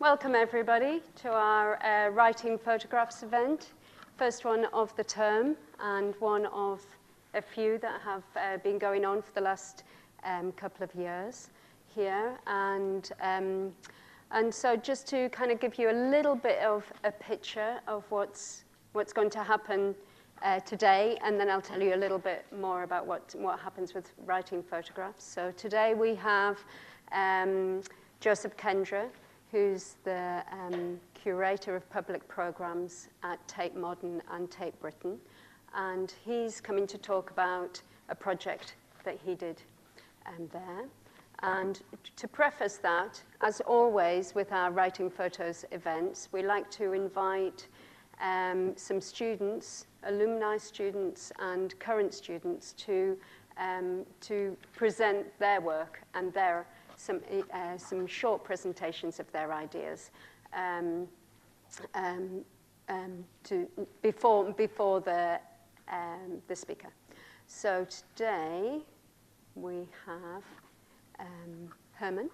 Welcome everybody to our Writing Photographs event. First one of the term and one of a few that have been going on for the last couple of years here. And so just to kind of give you a little bit of a picture of what's going to happen today, and then I'll tell you a little bit more about what happens with writing photographs. So today we have Joseph Kendra, who's the curator of public programs at Tate Modern and Tate Britain. And he's coming to talk about a project that he did there. And to preface that, as always with our Writing Photos events, we like to invite some students, alumni students and current students to present their work and some short presentations of their ideas before the speaker. So today we have Herman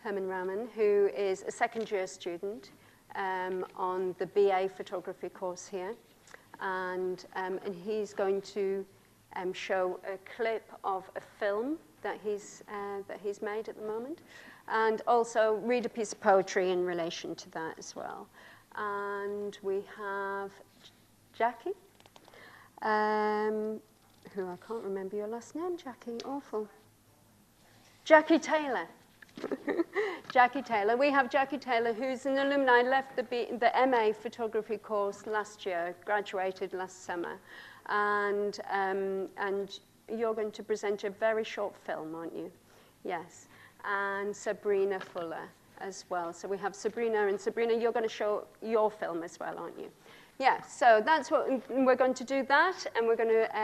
Rahman, who is a second-year student on the BA photography course here, and he's going to show a clip of a film that he's made at the moment, and also read a piece of poetry in relation to that as well. And we have Jackie, who I can't remember your last name, Jackie, awful. Jackie Taylor. Jackie Taylor. We have Jackie Taylor, who's an alumni, left the MA photography course last year, graduated last summer, and you're going to present a very short film, aren't you? Yes. And Sabrina Fuller as well. So we have Sabrina, and Sabrina, you're going to show your film as well, aren't you? Yeah, so that's what we're going to do that, and we're going to,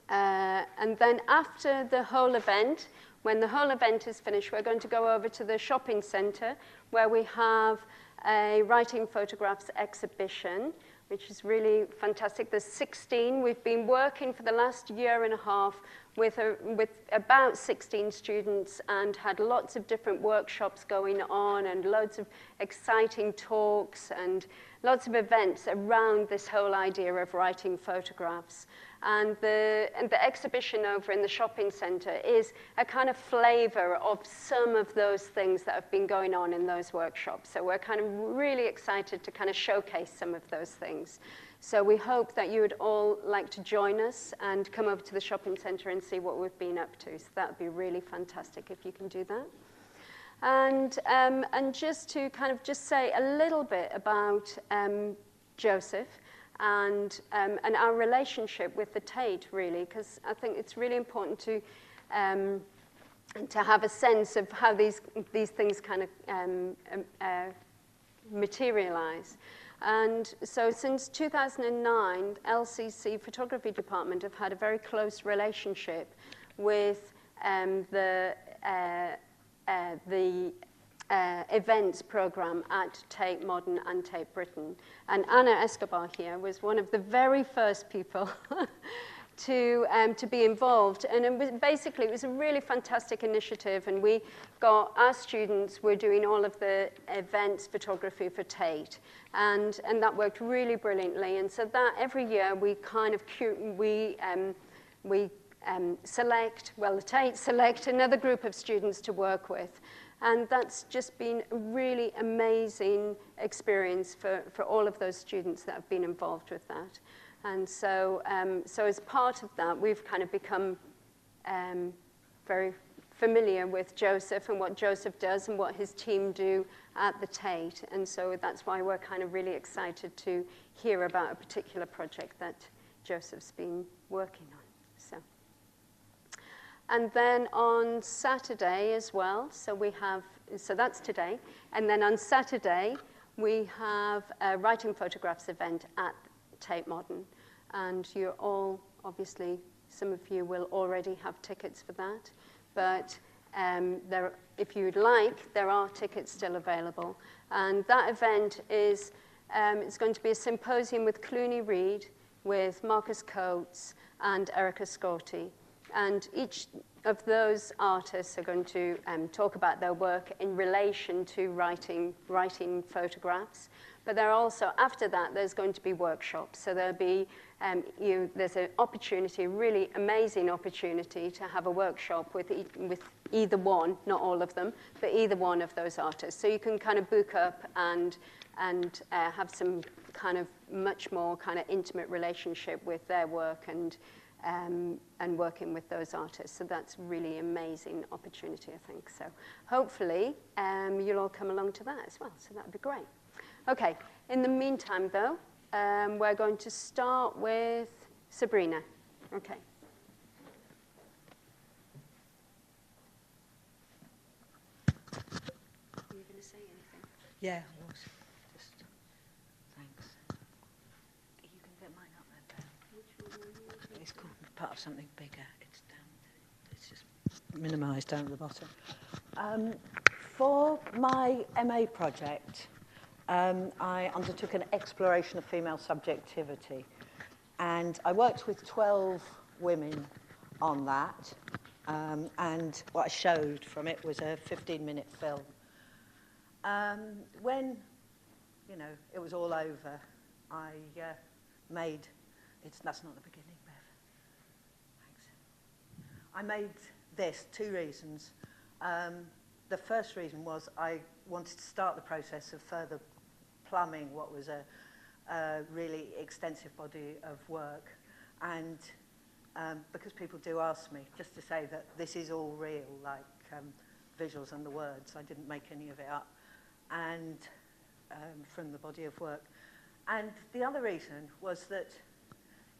and then after the whole event, when the whole event is finished, we're going to go over to the shopping centre where we have a writing photographs exhibition, which is really fantastic. There's 16. We've been working for the last year and a half with about 16 students and had lots of different workshops going on and loads of exciting talks and lots of events around this whole idea of writing photographs. And the exhibition over in the shopping centre is a kind of flavour of some of those things that have been going on in those workshops. So we're kind of really excited to kind of showcase some of those things. So we hope that you would all like to join us and come over to the shopping centre and see what we've been up to. So that would be really fantastic if you can do that. And just to kind of just say a little bit about Joseph and our relationship with the Tate, really, because I think it's really important to have a sense of how these things kind of materialize. And so since 2009, LCC Photography Department have had a very close relationship with the events program at Tate Modern and Tate Britain. And Anna Escobar here was one of the very first people to be involved. And it was a really fantastic initiative. And we got our students were doing all of the events photography for Tate. And that worked really brilliantly. And so that every year we kind of the Tate select another group of students to work with. And that's just been a really amazing experience for all of those students that have been involved with that. And so, so as part of that, we've kind of become very familiar with Joseph and what Joseph does and what his team do at the Tate. And so that's why we're kind of really excited to hear about a particular project that Joseph's been working on. And then on Saturday as well, so that's today. And then on Saturday, we have a writing photographs event at Tate Modern. And you're all, obviously, some of you will already have tickets for that. But if you would like, there are tickets still available. And that event is it's going to be a symposium with Clooney Reed, with Marcus Coates and Erica Scorti. And each of those artists are going to talk about their work in relation to writing photographs. But there are also, after that, there's going to be workshops. So there'll be, there's an opportunity, a really amazing opportunity to have a workshop with either one, not all of them, but either one of those artists. So you can kind of book up and have some kind of much more kind of intimate relationship with their work and working with those artists. So that's really amazing opportunity, I think. So hopefully you'll all come along to that as well. So that would be great. Okay, in the meantime, though, we're going to start with Sabrina. Okay. Are you going to say anything? Yeah, I was. Just, thanks. You can get mine up there, Ben. It's called part of something bigger. It's down. It's just minimised down at the bottom. For my MA project, I undertook an exploration of female subjectivity, and I worked with 12 women on that, and what I showed from it was a 15-minute film. When, it was all over, I made, that's not the beginning, Bev. Thanks. I made this, 2 reasons. The first reason was I wanted to start the process of further plumbing what was a really extensive body of work, and because people do ask me, just to say that this is all real, like visuals and the words, I didn't make any of it up, and from the body of work. And the other reason was that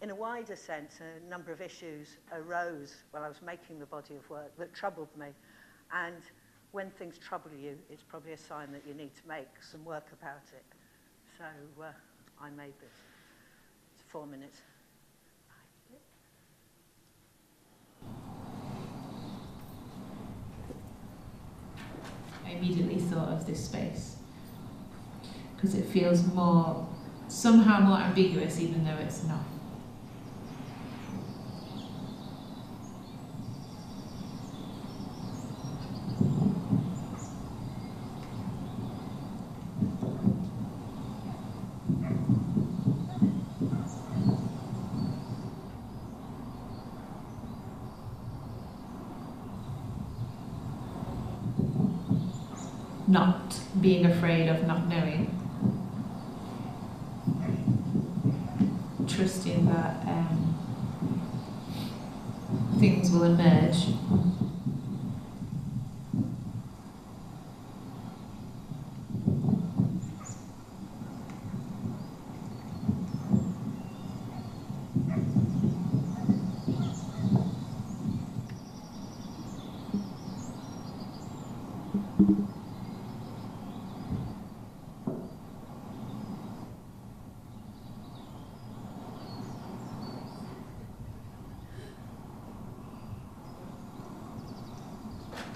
in a wider sense, a number of issues arose while I was making the body of work that troubled me, and when things trouble you, it's probably a sign that you need to make some work about it. So I made this. It's 4 minutes. I immediately thought of this space because it feels somehow more ambiguous, even though it's not. Not being afraid of not knowing, trusting that things will emerge.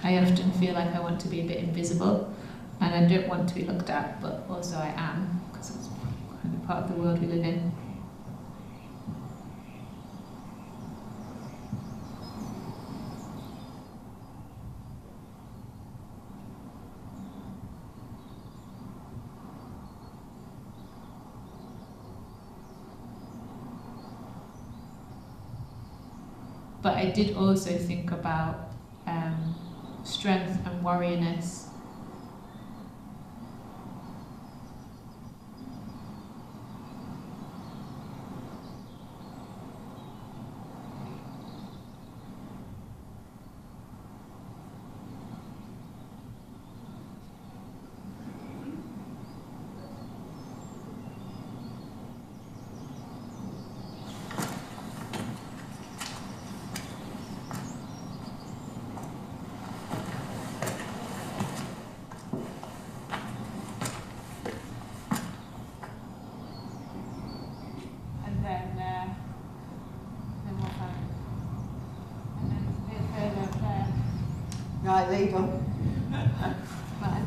I often feel like I want to be a bit invisible, and I don't want to be looked at, but also I am, because it's kind of part of the world we live in. But I did also think about strength and warriorness. Right, lead on. Right.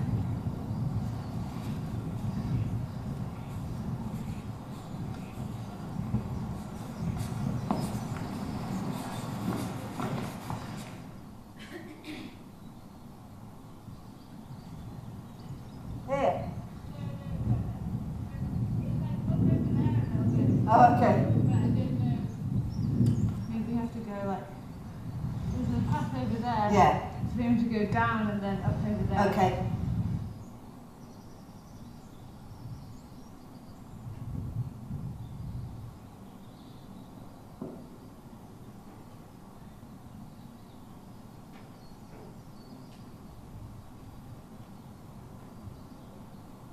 Oh, okay. But I don't know. Maybe we have to go like, there's a path over there. Yeah. So we have to go down and then up over there. Okay.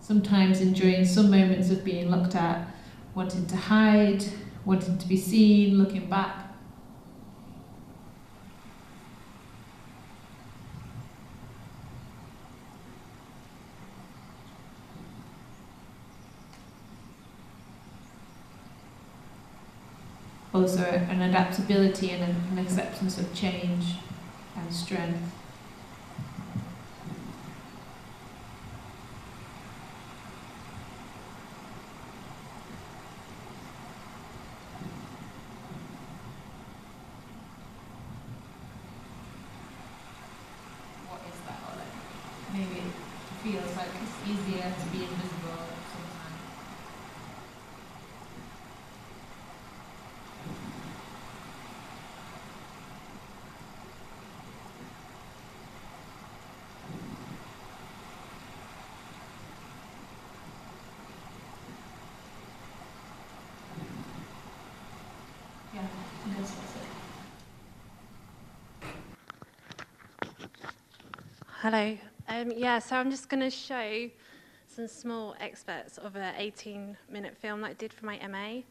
Sometimes enjoying some moments of being looked at, wanting to hide, wanting to be seen, looking back. Also an adaptability and an acceptance of change and strength. What is that? Or like, maybe it feels like it's easier to be invisible sometimes. Yeah, I guess that's it. Hello. Yeah, so I'm just going to show some small excerpts of an 18-minute film that I did for my MA.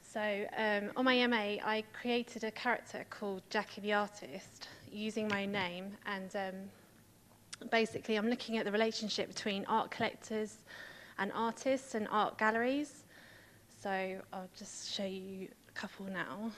So on my MA, I created a character called Jackie the Artist using my name. And basically, I'm looking at the relationship between art collectors and artists and art galleries. So I'll just show you a couple now.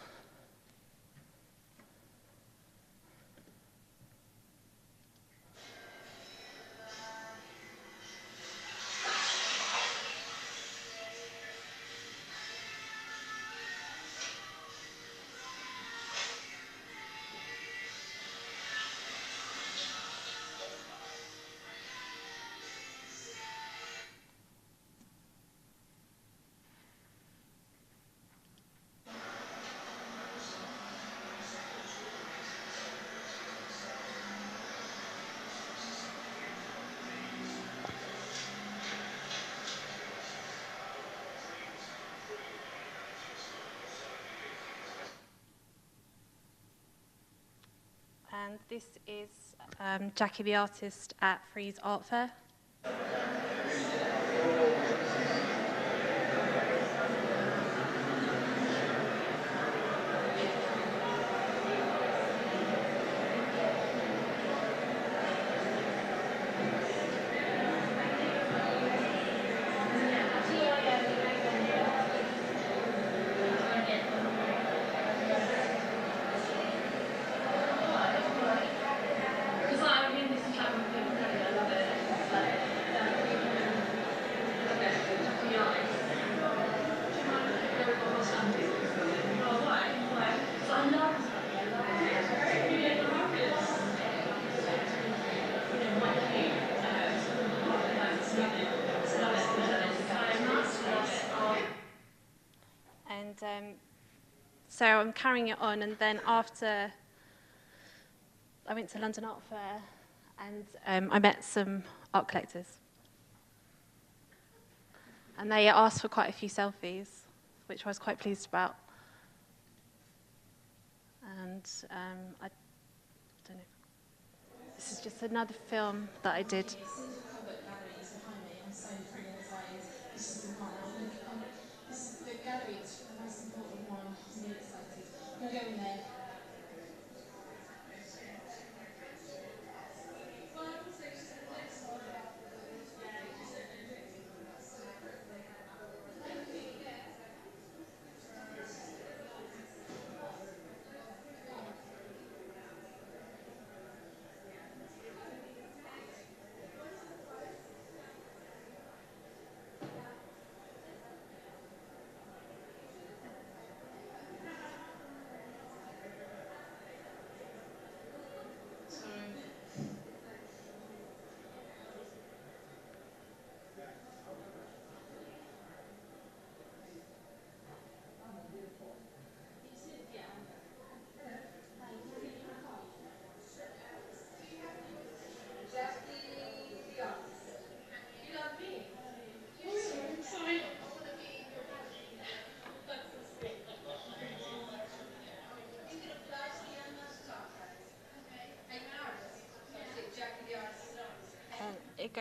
And this is Jackie the Artist at Frieze Art Fair. And so I'm carrying it on, and then after I went to London Art Fair, and I met some art collectors. And they asked for quite a few selfies, which I was quite pleased about. And I don't know. This is just another film that I did. The gallery is the most important one. I'm really excited. I'm going to go in there.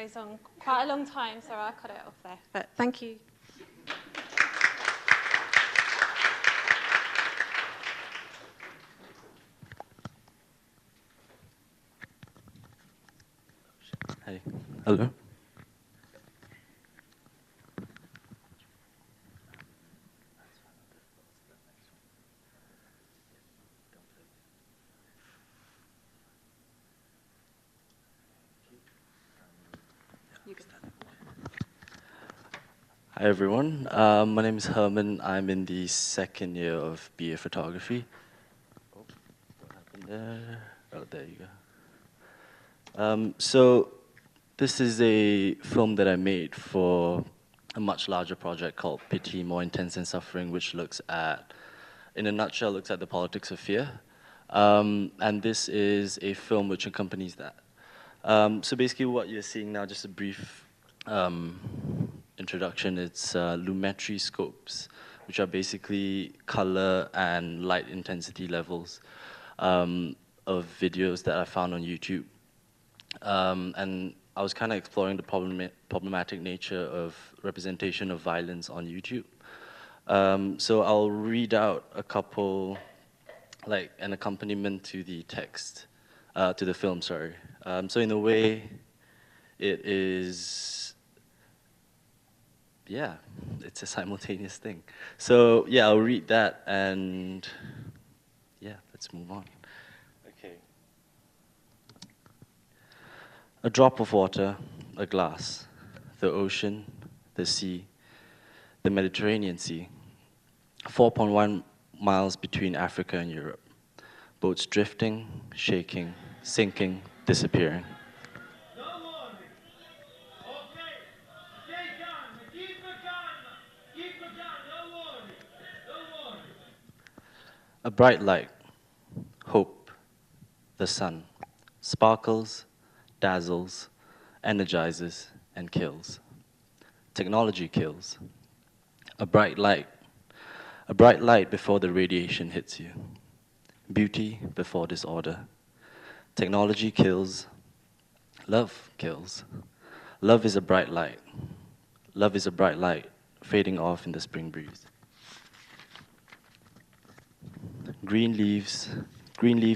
goes on quite a long time, so I cut it off there. But thank you. Hi. Hello. Hi everyone. My name is Herman. I'm in the second year of BA Photography. Oh, what happened there? Oh, there you go. So this is a film that I made for a much larger project called Pity, More Intense and Suffering, which looks at, in a nutshell, looks at the politics of fear. And this is a film which accompanies that. So basically what you're seeing now, just a brief introduction, it's lumetri scopes, which are basically color and light intensity levels of videos that I found on YouTube. And I was kind of exploring the problematic nature of representation of violence on YouTube. So I'll read out a couple, like an accompaniment to the text, to the film, sorry. So in a way, it is, yeah, it's a simultaneous thing. So yeah, I'll read that and yeah, let's move on. Okay. A drop of water, a glass, the ocean, the sea, the Mediterranean Sea, 4.1 miles between Africa and Europe. Boats drifting, shaking, sinking, disappearing. A bright light, hope, the sun, sparkles, dazzles, energizes, and kills. Technology kills. A bright light before the radiation hits you. Beauty before disorder. Technology kills. Love kills. Love is a bright light. Love is a bright light fading off in the spring breeze. Green leaves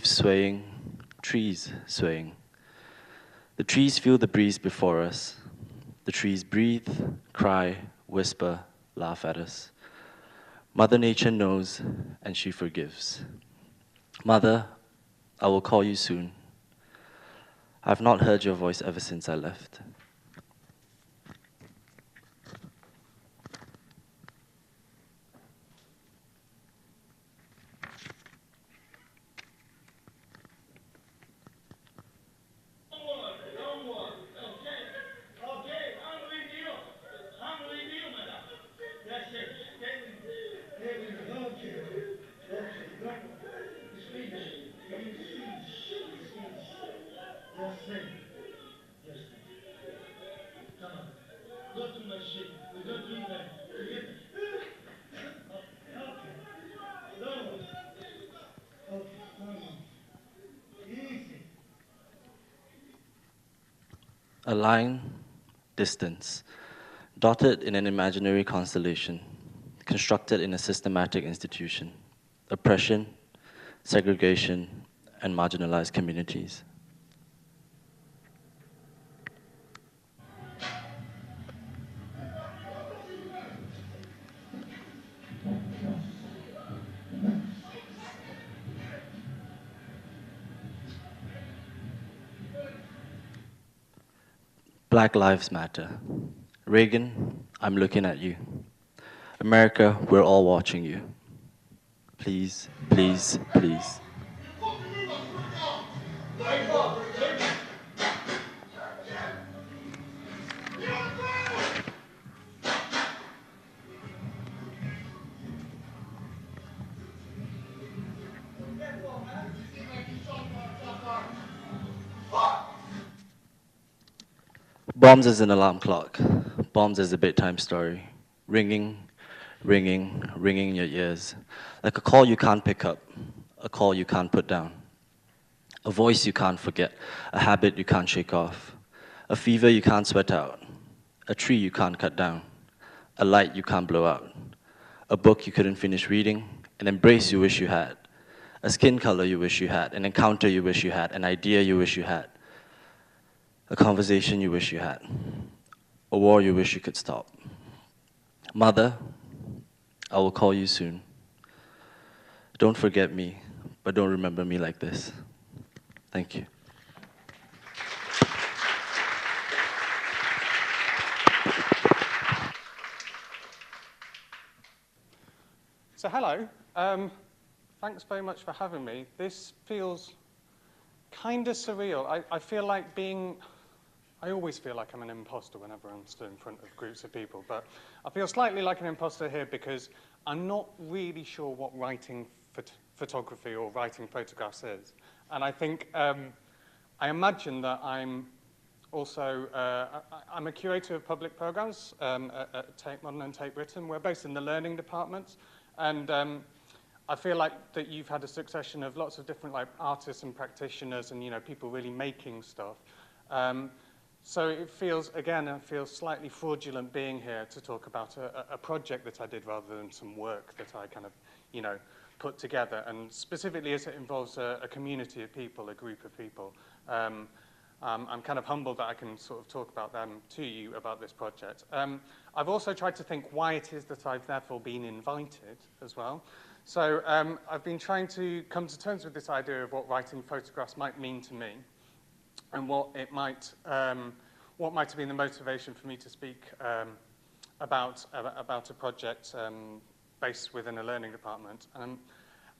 swaying, trees swaying. The trees feel the breeze before us. The trees breathe, cry, whisper, laugh at us. Mother Nature knows, and she forgives. Mother, I will call you soon. I've not heard your voice ever since I left. A line, distance, dotted in an imaginary constellation, constructed in a systematic institution, oppression, segregation, and marginalized communities. Black Lives Matter. Reagan, I'm looking at you. America, we're all watching you. Please, please, please. Bombs as an alarm clock. Bombs as a bedtime story. Ringing, ringing, ringing in your ears. Like a call you can't pick up. A call you can't put down. A voice you can't forget. A habit you can't shake off. A fever you can't sweat out, a tree you can't cut down, a light you can't blow out, a book you couldn't finish reading, an embrace you wish you had, a skin color you wish you had, an encounter you wish you had, an idea you wish you had, a conversation you wish you had, a war you wish you could stop. Mother, I will call you soon. Don't forget me, but don't remember me like this. Thank you. So hello, thanks very much for having me. This feels kind of surreal. I feel like I always feel like I'm an imposter whenever I'm stood in front of groups of people, but I feel slightly like an imposter here because I'm not really sure what writing photography or writing photographs is. And I think, I imagine that I'm also, I'm a curator of public programs at Tate Modern and Tate Britain. We're based in the learning departments. And I feel like that you've had a succession of lots of different artists and practitioners and people really making stuff. So it feels slightly fraudulent being here to talk about a project that I did rather than some work that I kind of put together, and specifically as it involves a community of people, a group of people. I'm kind of humbled that I can sort of talk about them to you about this project. I've also tried to think why it is that I've therefore been invited as well. So I've been trying to come to terms with this idea of what writing photographs might mean to me, and what might have been the motivation for me to speak about a project based within a learning department. And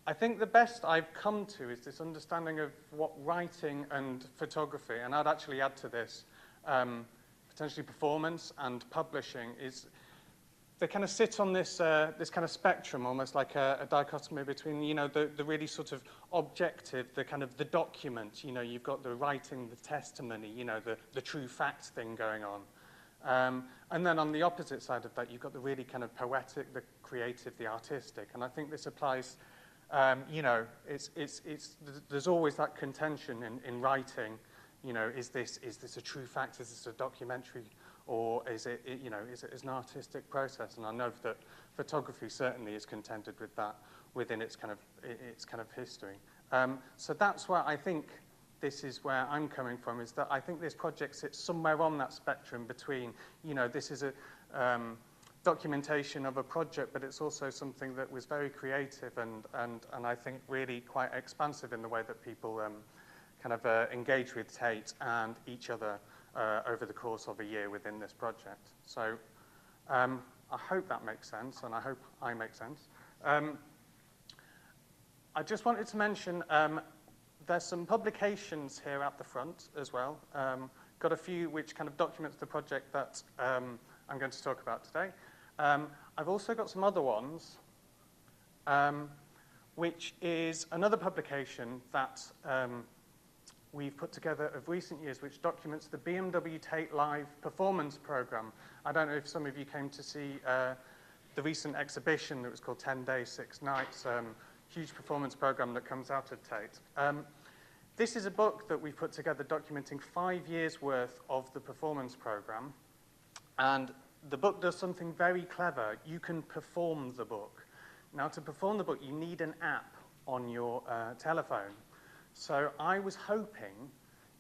I think the best I've come to is this understanding of what writing and photography, and I'd actually add to this, potentially performance and publishing, is they kind of sit on this this kind of spectrum, almost like a dichotomy between the really sort of objective, the kind of the document. You've got the writing, the testimony, the true fact thing going on. And then on the opposite side of that, you've got the really kind of poetic, the creative, the artistic. And I think this applies, there's always that contention in writing. Is this a true fact? Is this a documentary? Or is it an artistic process? And I know that photography certainly is contended with that within its kind of history. So that's where I think this is where I'm coming from, is that I think this project sits somewhere on that spectrum between, this is a documentation of a project, but it's also something that was very creative and I think really quite expansive in the way that people kind of engage with Tate and each other over the course of a year within this project. So I hope that makes sense, and I hope I make sense. I just wanted to mention there's some publications here at the front as well. Got a few which kind of documents the project that I'm going to talk about today. I've also got some other ones, which is another publication that we've put together of recent years, which documents the BMW Tate Live performance program. I don't know if some of you came to see the recent exhibition that was called 10 Days, 6 Nights, huge performance program that comes out of Tate. This is a book that we've put together documenting 5 years worth of the performance program. And the book does something very clever. You can perform the book. Now, to perform the book, you need an app on your telephone. So I was hoping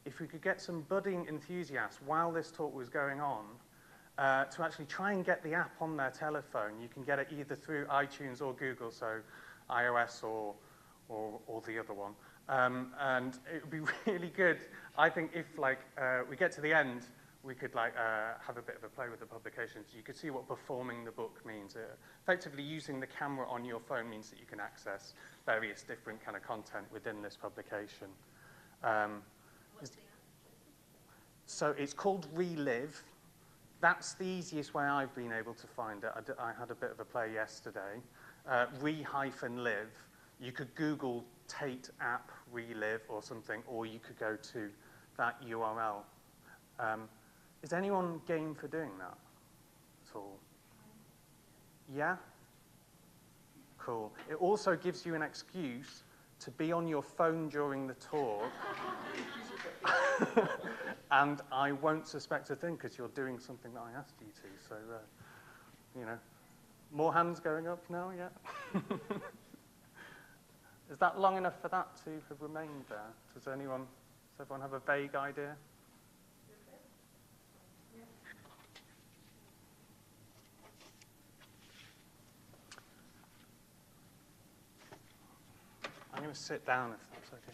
if we could get some budding enthusiasts while this talk was going on to actually try and get the app on their telephone. You can get it either through iTunes or Google, so iOS or the other one. And it would be really good, I think, if we get to the end, we could have a bit of a play with the publications. You could see what performing the book means. Effectively using the camera on your phone means that you can access various different kind of content within this publication. So it's called Relive. That's the easiest way I've been able to find it. I had a bit of a play yesterday. Re-live. You could Google Tate app Relive or something, or you could go to that URL. Is anyone game for doing that at all? Yeah? Cool. It also gives you an excuse to be on your phone during the talk, and I won't suspect a thing because you're doing something that I asked you to. So, you know, more hands going up now, yeah? Is that long enough for that to have remained there? Does everyone have a vague idea? I'm going to sit down if that's okay.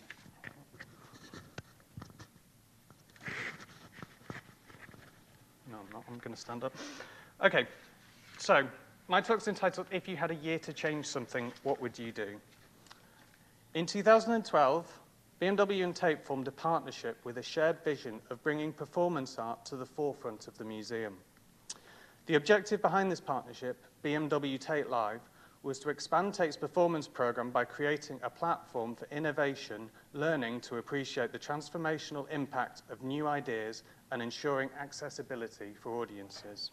No, I'm not. I'm going to stand up. Okay, so my talk's entitled, If You Had a Year to Change Something, What Would You Do? In 2012, BMW and Tate formed a partnership with a shared vision of bringing performance art to the forefront of the museum. The objective behind this partnership, BMW Tate Live, was to expand Tate's performance program by creating a platform for innovation, learning to appreciate the transformational impact of new ideas and ensuring accessibility for audiences.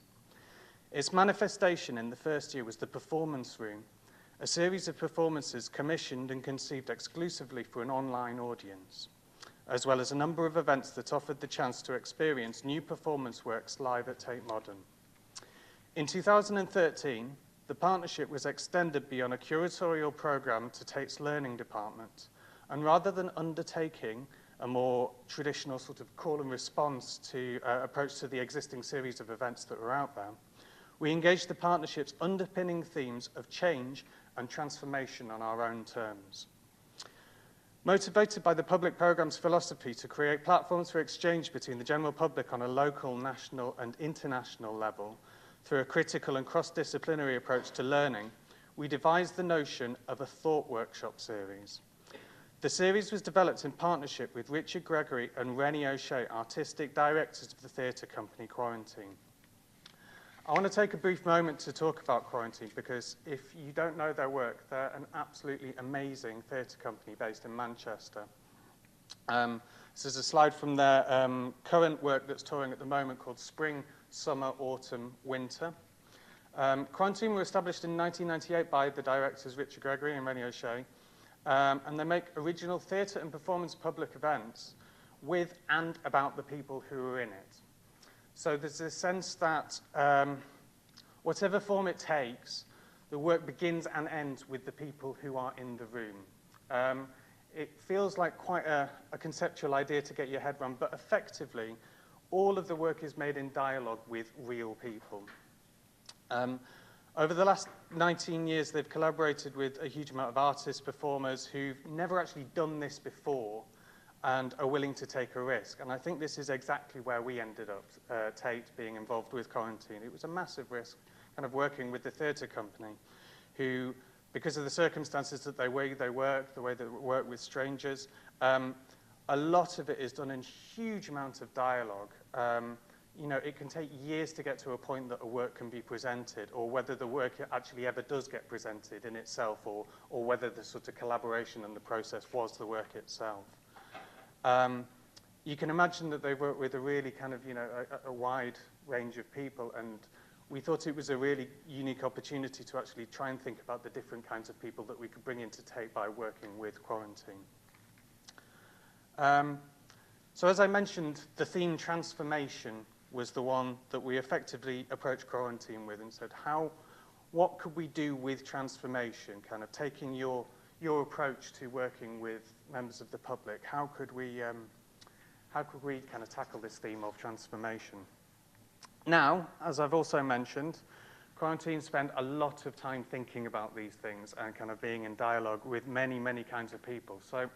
Its manifestation in the first year was the Performance Room, a series of performances commissioned and conceived exclusively for an online audience, as well as a number of events that offered the chance to experience new performance works live at Tate Modern. In 2013, the partnership was extended beyond a curatorial program to Tate's learning department, and rather than undertaking a more traditional sort of call and response to approach to the existing series of events that were out there, we engaged the partnership's underpinning themes of change and transformation on our own terms. Motivated by the public program's philosophy to create platforms for exchange between the general public on a local, national, and international level, through a critical and cross-disciplinary approach to learning, we devised the notion of a thought workshop series. The series was developed in partnership with Richard Gregory and Rennie O'Shea, artistic directors of the theatre company Quarantine. I want to take a brief moment to talk about Quarantine because if you don't know their work, they're an absolutely amazing theatre company based in Manchester. This is a slide from their current work that's touring at the moment called Spring, Summer, Autumn, Winter. Quarantine were established in 1998 by the directors Richard Gregory and Rennie O'Shea, and they make original theatre and performance public events with and about the people who are in it. So there's a sense that whatever form it takes, the work begins and ends with the people who are in the room. It feels like quite a conceptual idea to get your head around, but effectively, all of the work is made in dialogue with real people. Over the last 19 years, they've collaborated with a huge amount of artists, performers who've never actually done this before and are willing to take a risk. And I think this is exactly where we ended up, Tate being involved with Quarantine. It was a massive risk, kind of working with the theatre company, who, because of the circumstances that they work, the way they work with strangers, a lot of it is done in huge amounts of dialogue. You know, it can take years to get to a point that a work can be presented, or whether the work actually ever does get presented in itself, or whether the sort of collaboration and the process was the work itself. You can imagine that they work with a really kind of, you know, a wide range of people, and we thought it was a really unique opportunity to actually try and think about the different kinds of people that we could bring into Tate by working with Quarantine. So as I mentioned, the theme transformation was the one that we effectively approached Quarantine with and said, what could we do with transformation, kind of taking your approach to working with members of the public? How could we kind of tackle this theme of transformation? Now, as I've also mentioned, Quarantine spent a lot of time thinking about these things and kind of being in dialogue with many, many kinds of people. So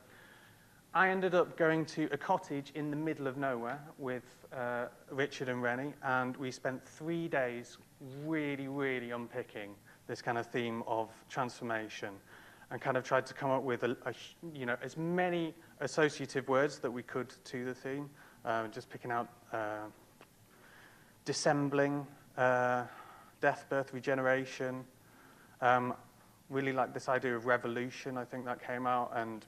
I ended up going to a cottage in the middle of nowhere with Richard and Rennie, and we spent 3 days really, really unpicking this kind of theme of transformation, and kind of tried to come up with you know, as many associative words that we could to the theme, just picking out dissembling, death, birth, regeneration. Really like this idea of revolution, I think that came out, and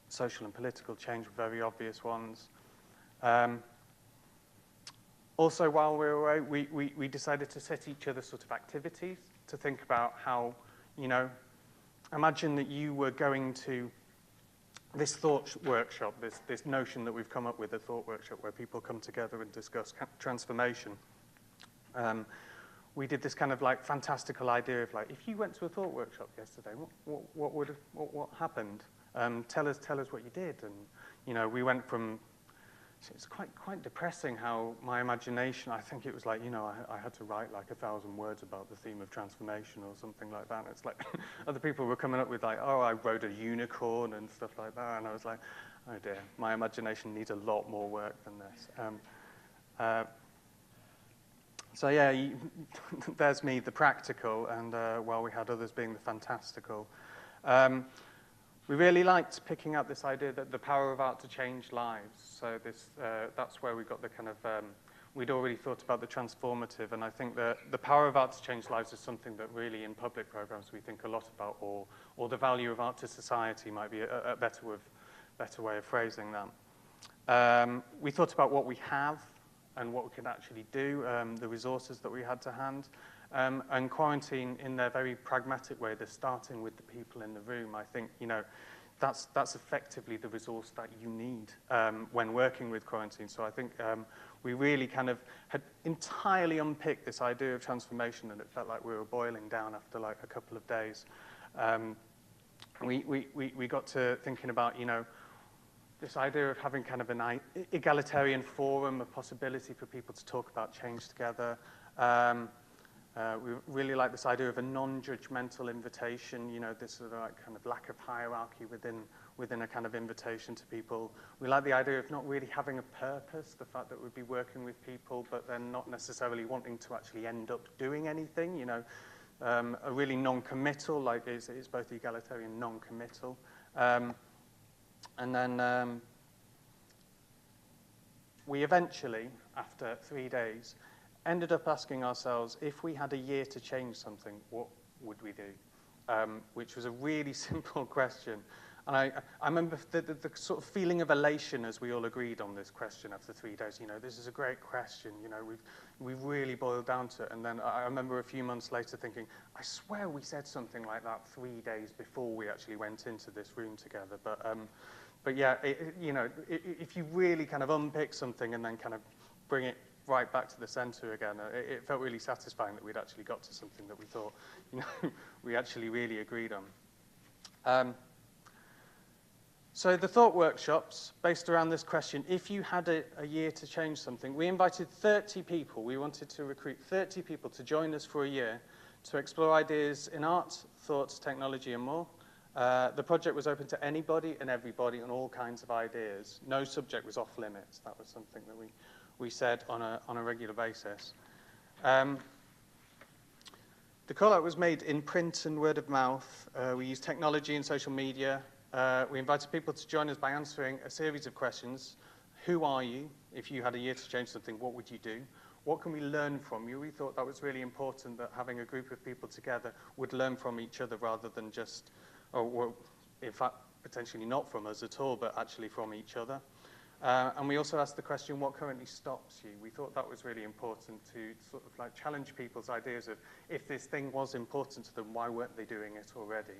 social and political change were very obvious ones. Also, while we were away, we decided to set each other sort of activities to think about how, you know, imagine that you were going to this thought workshop, this notion that we've come up with, a thought workshop where people come together and discuss transformation. We did this kind of like fantastical idea of like, if you went to a thought workshop yesterday, what happened? Tell us what you did. And you know, we went from, it's quite depressing how my imagination, I think it was like, you know, I had to write like 1,000 words about the theme of transformation or something like that. And it's like, other people were coming up with like, oh, I rode a unicorn and stuff like that. And I was like, oh dear, my imagination needs a lot more work than this. So yeah, there's me, the practical, and while we had others being the fantastical. We really liked picking up this idea that the power of art to change lives. So that's where we got the kind of, we'd already thought about the transformative, and I think that the power of art to change lives is something that really in public programs we think a lot about, or the value of art to society might be a better way of phrasing that. We thought about what we have and what we could actually do, the resources that we had to hand. And quarantine, in their very pragmatic way, they're starting with the people in the room. I think, you know, that's effectively the resource that you need when working with quarantine. So I think we really kind of had entirely unpicked this idea of transformation, and it felt like we were boiling down after like a couple of days. We got to thinking about, you know, this idea of having kind of an egalitarian forum, a possibility for people to talk about change together. We really like this idea of a non-judgmental invitation, you know, this sort of like kind of lack of hierarchy within a kind of invitation to people. We like the idea of not really having a purpose, the fact that we'd be working with people, but then not necessarily wanting to actually end up doing anything, you know. A really non-committal, like it's both egalitarian and non-committal. And then we eventually, after 3 days, ended up asking ourselves, if we had a year to change something, what would we do? Which was a really simple question. And I remember the sort of feeling of elation as we all agreed on this question after 3 days. You know, this is a great question. You know, we've really boiled down to it. And then I remember a few months later thinking, I swear we said something like that 3 days before we actually went into this room together. But yeah, you know, if you really kind of unpick something and then kind of bring it right back to the center again, it felt really satisfying that we'd actually got to something that we thought, you know, we actually really agreed on. So the thought workshops, based around this question, if you had a year to change something, we invited 30 people. We wanted to recruit 30 people to join us for a year to explore ideas in art, thoughts, technology, and more. The project was open to anybody and everybody and all kinds of ideas. No subject was off limits. That was something that we said on a regular basis. The call-out was made in print and word of mouth. We used technology and social media. We invited people to join us by answering a series of questions. Who are you? If you had a year to change something, what would you do? What can we learn from you? We thought that was really important, that having a group of people together would learn from each other rather than just, or in fact, potentially not from us at all, but actually from each other. And we also asked the question, what currently stops you? We thought that was really important to sort of like challenge people's ideas of, if this thing was important to them, why weren't they doing it already?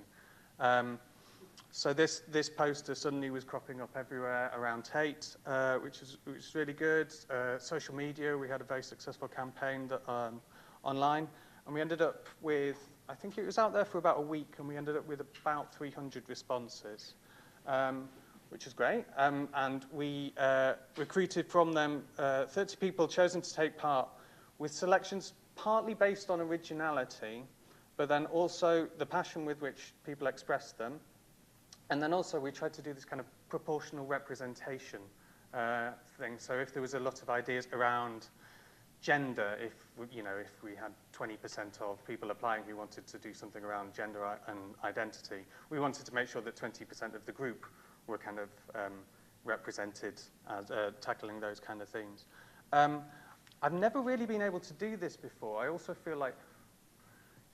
So this poster suddenly was cropping up everywhere around Tate, which was really good. Social media, we had a very successful campaign online, and we ended up with, I think it was out there for about a week, and we ended up with about 300 responses, which is great. And we recruited from them 30 people chosen to take part, with selections partly based on originality, but then also the passion with which people expressed them. And then also we tried to do this kind of proportional representation thing. So if there was a lot of ideas around gender, if we had 20% of people applying who wanted to do something around gender and identity, we wanted to make sure that 20% of the group were kind of represented as tackling those kind of themes. I've never really been able to do this before. I also feel like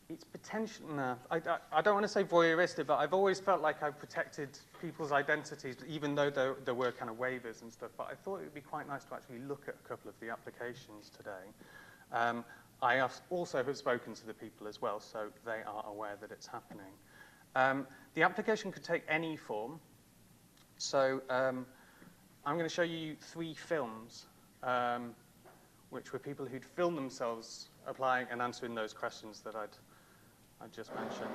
it's potential. No, I don't want to say voyeuristic, but I've always felt like I've protected people's identities, even though there were kind of waivers and stuff. But I thought it would be quite nice to actually look at a couple of the applications today. I also have spoken to the people as well, so they are aware that it's happening. The application could take any form. So I'm going to show you 3 films, which were people who'd filmed themselves applying and answering those questions that I just mentioned.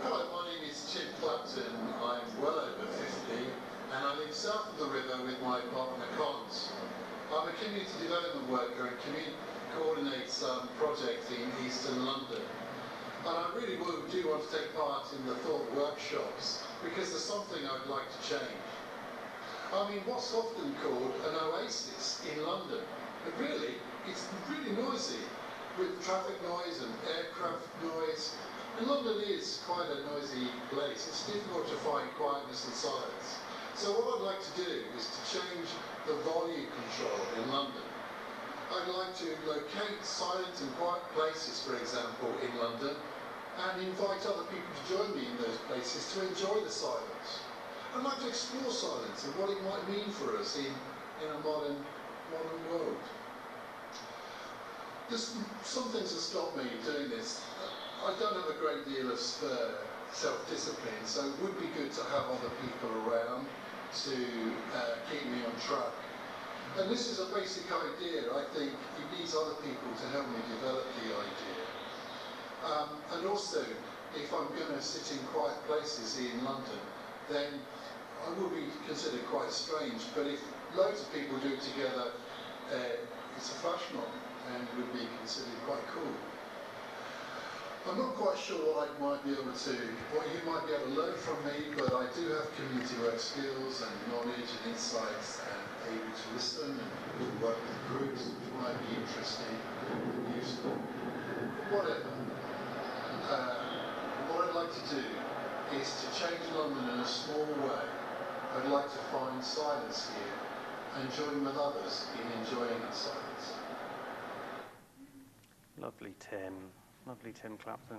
Hello, my name is Tim Clapton. I'm well over 50 and I live south of the river with my partner Cons. I'm a community development worker and coordinate some projects in Eastern London. And I really do want to take part in the thought workshops because there's something I'd like to change. I mean, what's often called an oasis in London, but really, it's really noisy with traffic noise and aircraft noise. And London is quite a noisy place. It's difficult to find quietness and silence. So what I'd like to do is to change the volume control in London. I'd like to locate silent and quiet places, for example, in London, and invite other people to join me in those places to enjoy the silence. I'd like to explore silence and what it might mean for us in a modern world. There's some things that stop me doing this. I don't have a great deal of self-discipline, so it would be good to have other people around to keep me on track. And this is a basic idea. I think it needs other people to help me develop the idea. And also, if I'm going to sit in quiet places in London, then I will be considered quite strange. But if loads of people do it together, it's a flash mob and would be considered quite cool. I'm not quite sure what you might be able to learn from me, but I do have community work skills and knowledge and insights and able to listen and work with groups which might be interesting and useful. Whatever. What I'd like to do is to change London in a small way. I'd like to find silence here and join with others in enjoying that silence. Lovely Tim. Lovely Tim Clapton.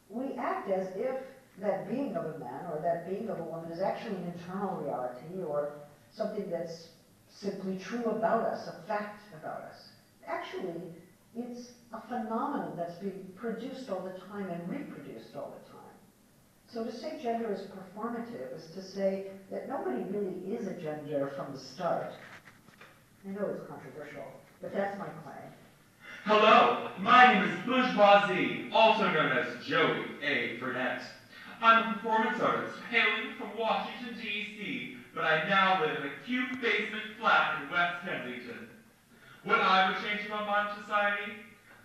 We act as if that being of a man or that being of a woman is actually an internal reality or something that's simply true about us, a fact about us. Actually, it's a phenomenon that's being produced all the time and reproduced all the time. So to say gender is performative is to say that nobody really is a gender from the start. I know it's controversial, but that's my claim. Hello, my name is Bourgeoisie, also known as Joey A. Burnett. I'm a performance artist hailing from Washington, D.C., but I now live in a cute basement flat in West Kensington. Would I would change my modern society?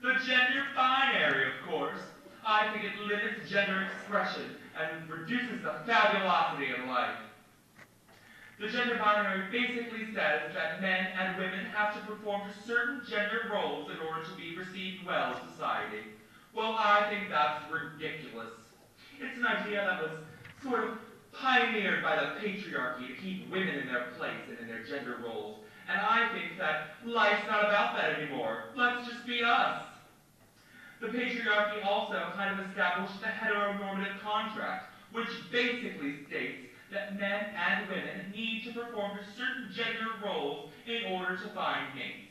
The gender binary, of course. I think it limits gender expression and reduces the fabulosity of life. The gender binary basically says that men and women have to perform certain gender roles in order to be received well in society. Well, I think that's ridiculous. It's an idea that was sort of pioneered by the patriarchy to keep women in their place and in their gender roles. And I think that life's not about that anymore. Let's just be us. The patriarchy also kind of established the heteronormative contract, which basically states that men and women need to perform certain gender roles in order to find mates.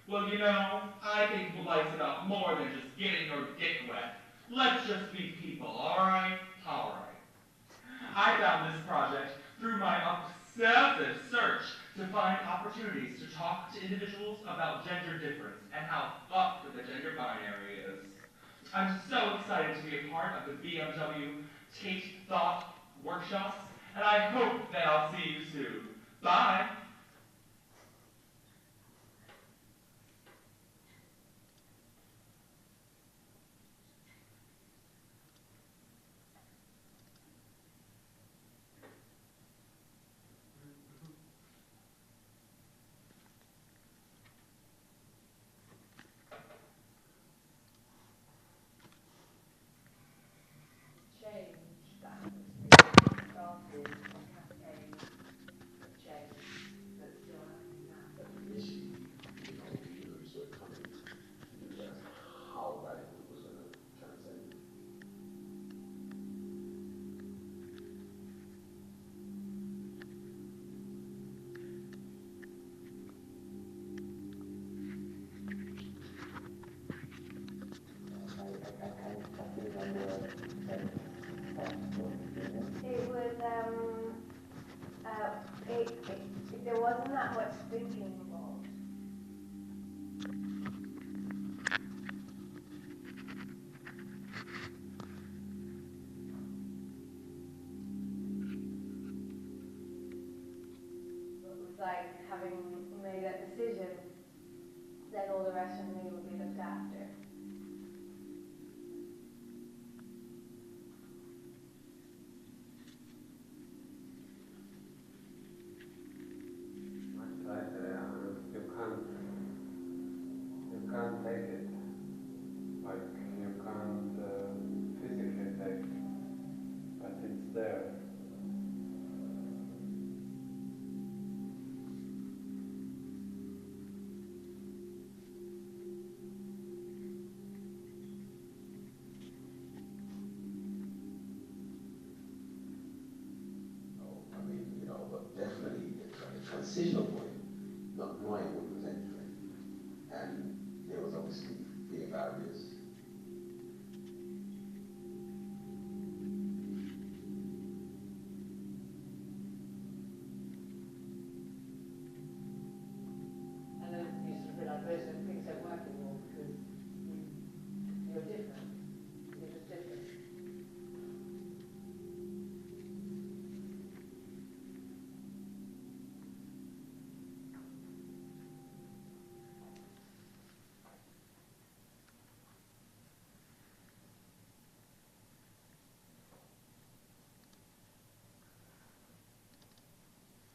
Well, you know, I think life's about more than just getting your dick wet. Let's just be people, alright? Alright. I found this project through my obsessive search to find opportunities to talk to individuals about gender difference and how fucked the gender binary is. I'm so excited to be a part of the BMW Tate Thought workshops, and I hope that I'll see you soon. Bye! Change, that was started from campaign for change. there wasn't that much thinking involved. It was like having made that decision, then all the rest of me would be looked after. You can't take it. Like, you can't physically take it, but it's there. I mean, you know, but definitely it's like a transitional point, not knowing what was entering. And there was obviously fear barriers. And then you sort of realise those things don't work anymore because you're different. You're just different.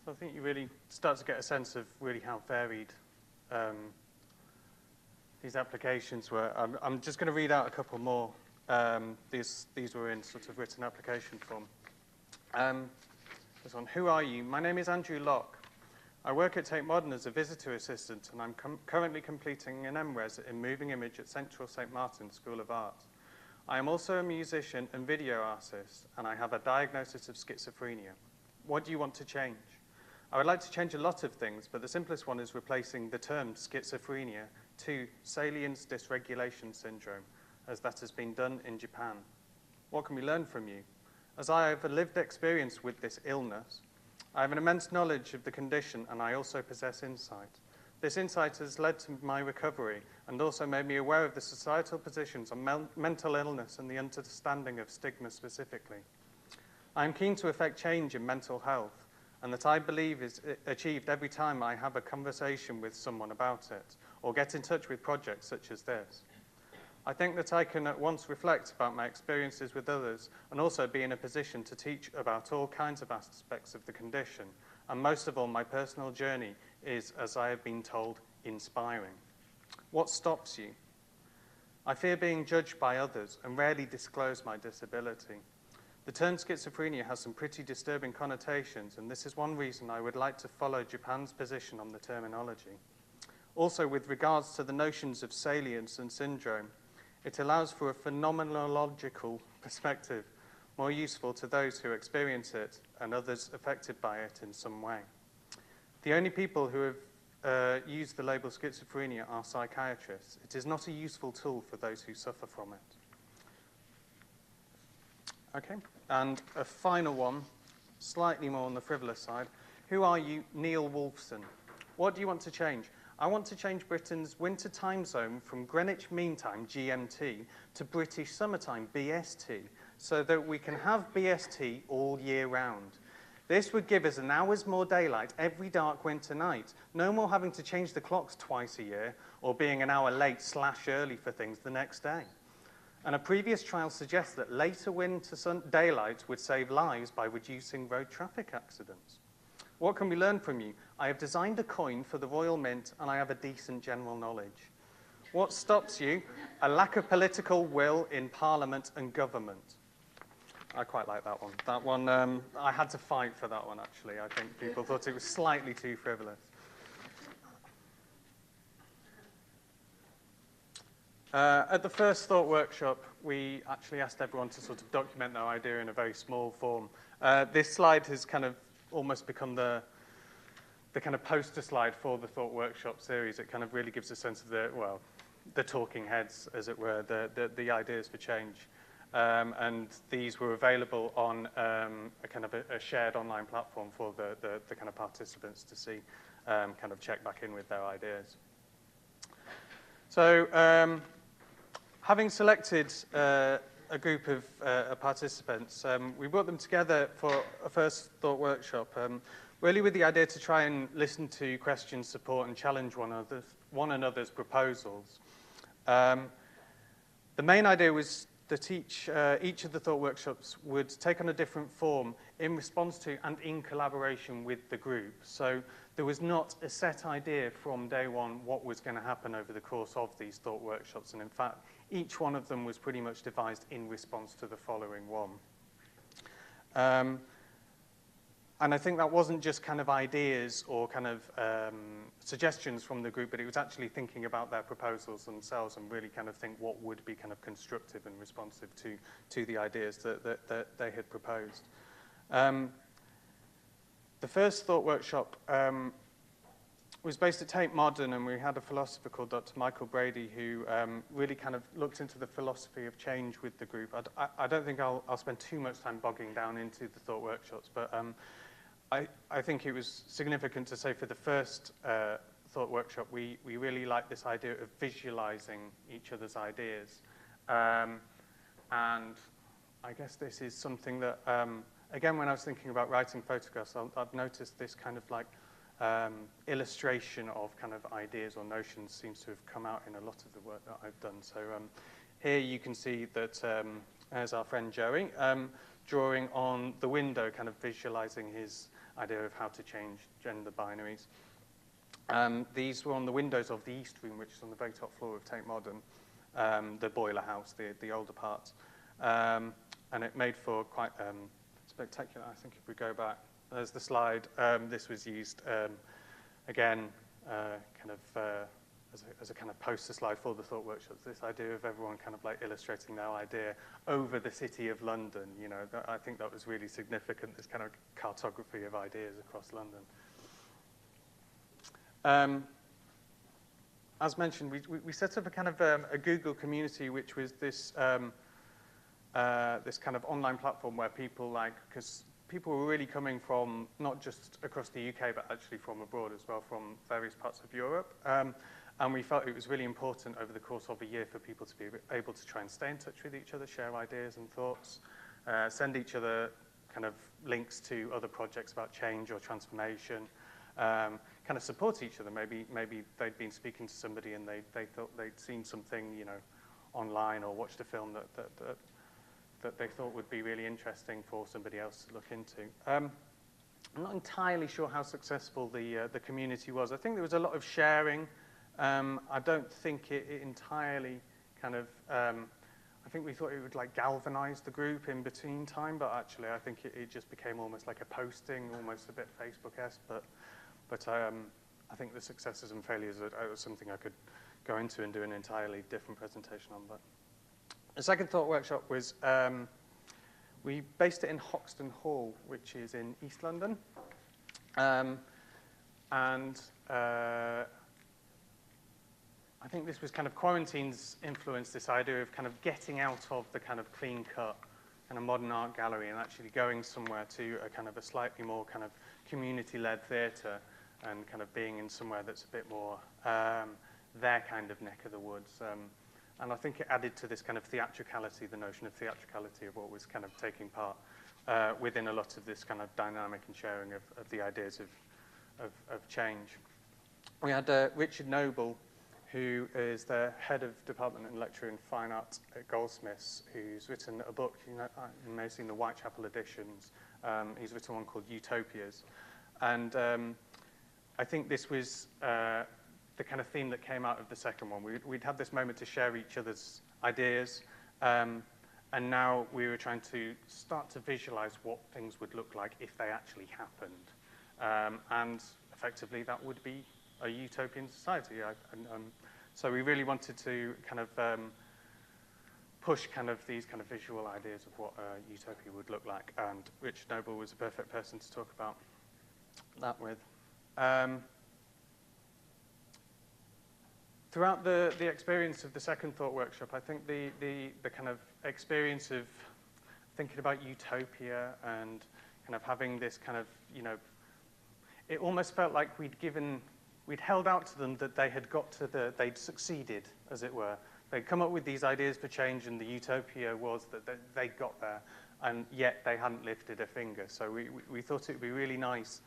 So I think you really start to get a sense of really how varied these applications were. I'm just going to read out a couple more. These were in sort of written application form. This one, who are you? My name is Andrew Locke. I work at Tate Modern as a visitor assistant, and I'm currently completing an MRes in Moving Image at Central St. Martin's School of Art. I am also a musician and video artist, and I have a diagnosis of schizophrenia. What do you want to change? I would like to change a lot of things, but the simplest one is replacing the term schizophrenia to salience dysregulation syndrome, as that has been done in Japan. What can we learn from you? As I have a lived experience with this illness, I have an immense knowledge of the condition, and I also possess insight. This insight has led to my recovery and also made me aware of the societal positions on mental illness and the understanding of stigma specifically. I am keen to effect change in mental health, and that I believe is achieved every time I have a conversation with someone about it or get in touch with projects such as this. I think that I can at once reflect about my experiences with others and also be in a position to teach about all kinds of aspects of the condition. And most of all, my personal journey is, as I have been told, inspiring. What stops you? I fear being judged by others and rarely disclose my disability. The term schizophrenia has some pretty disturbing connotations, and this is one reason I would like to follow Japan's position on the terminology. Also, with regards to the notions of salience and syndrome, it allows for a phenomenological perspective, more useful to those who experience it and others affected by it in some way. The only people who have used the label schizophrenia are psychiatrists. It is not a useful tool for those who suffer from it. Okay, and a final one, slightly more on the frivolous side. Who are you? Neil Wolfson. What do you want to change? I want to change Britain's winter time zone from Greenwich Mean Time, GMT, to British summertime, BST, so that we can have BST all year round. This would give us an hour's more daylight every dark winter night. No more having to change the clocks twice a year or being an hour late / early for things the next day. And a previous trial suggests that later winter daylight would save lives by reducing road traffic accidents. What can we learn from you? I have designed a coin for the Royal Mint, and I have a decent general knowledge. What stops you? A lack of political will in Parliament and government. I quite like that one. That one, I had to fight for that one, actually. I think people thought it was slightly too frivolous. At the first thought workshop, we actually asked everyone to sort of document their idea in a very small form. This slide has kind of almost become the kind of poster slide for the thought workshop series. It kind of really gives a sense of the talking heads, as it were, the ideas for change. and these were available on a kind of a shared online platform for the kind of participants to see, kind of check back in with their ideas. So having selected a group of participants, we brought them together for a first thought workshop, really with the idea to try and listen to, question, support, and challenge one another's proposals. The main idea was that each of the thought workshops would take on a different form in response to and in collaboration with the group. So there was not a set idea from day one what was going to happen over the course of these thought workshops, and in fact, each one of them was pretty much devised in response to the following one. And I think that wasn't just kind of ideas or kind of suggestions from the group, but it was actually thinking about their proposals themselves and really kind of think what would be kind of constructive and responsive to the ideas that they had proposed. The first thought workshop was based at Tate Modern, and we had a philosopher called Dr. Michael Brady who really kind of looked into the philosophy of change with the group. I don't think I'll spend too much time bogging down into the thought workshops, but I think it was significant to say for the first thought workshop, we really liked this idea of visualizing each other's ideas. And I guess this is something that, again, when I was thinking about writing photographs, I've noticed this kind of like illustration of kind of ideas or notions seems to have come out in a lot of the work that I've done. So here you can see that there's our friend Joey drawing on the window, kind of visualizing his idea of how to change gender binaries. These were on the windows of the East Room, which is on the very top floor of Tate Modern, the boiler house, the older parts. And it made for quite spectacular. I think if we go back, there's the slide. This was used, again, kind of as a kind of poster slide for the thought workshops. This idea of everyone kind of like illustrating their idea over the city of London. You know, I think that was really significant, this kind of cartography of ideas across London. As mentioned, we set up a kind of a Google community, which was this this kind of online platform where people because people were really coming from not just across the UK, but actually from abroad as well, from various parts of Europe. And we felt it was really important over the course of a year for people to be able to try and stay in touch with each other, share ideas and thoughts, send each other kind of links to other projects about change or transformation, kind of support each other. Maybe they'd been speaking to somebody and they thought they'd seen something, you know, online or watched a film that they thought would be really interesting for somebody else to look into. I'm not entirely sure how successful the community was. I think there was a lot of sharing. I don't think it entirely kind of, I think we thought it would like galvanize the group in between time, but actually I think it just became almost like a posting, almost a bit Facebook-esque, but I think the successes and failures are something I could go into and do an entirely different presentation on. But the second thought workshop was, we based it in Hoxton Hall, which is in East London. I think this was kind of quarantine's influence, this idea of kind of getting out of the kind of clean-cut kind of modern art gallery and actually going somewhere to a kind of a slightly more kind of community-led theatre and kind of being in somewhere that's a bit more their kind of neck of the woods. And I think it added to this kind of theatricality, the notion of theatricality of what was kind of taking part within a lot of this kind of dynamic and sharing of the ideas of change. We had Richard Noble, who is the head of department and lecturer in fine art at Goldsmiths, who's written a book, you may have seen the Whitechapel editions. He's written one called Utopias. And I think this was the kind of theme that came out of the second one. We'd had this moment to share each other's ideas, and now we were trying to start to visualize what things would look like if they actually happened. And effectively, that would be a utopian society. So we really wanted to kind of push kind of these kind of visual ideas of what utopia would look like, and Richard Noble was a perfect person to talk about that with. Throughout the experience of the second thought workshop, I think the kind of experience of thinking about utopia and kind of having this kind of, it almost felt like we'd held out to them that they had they'd succeeded, as it were. They'd come up with these ideas for change, and the utopia was that they'd got there, and yet they hadn't lifted a finger. So we thought it would be really nice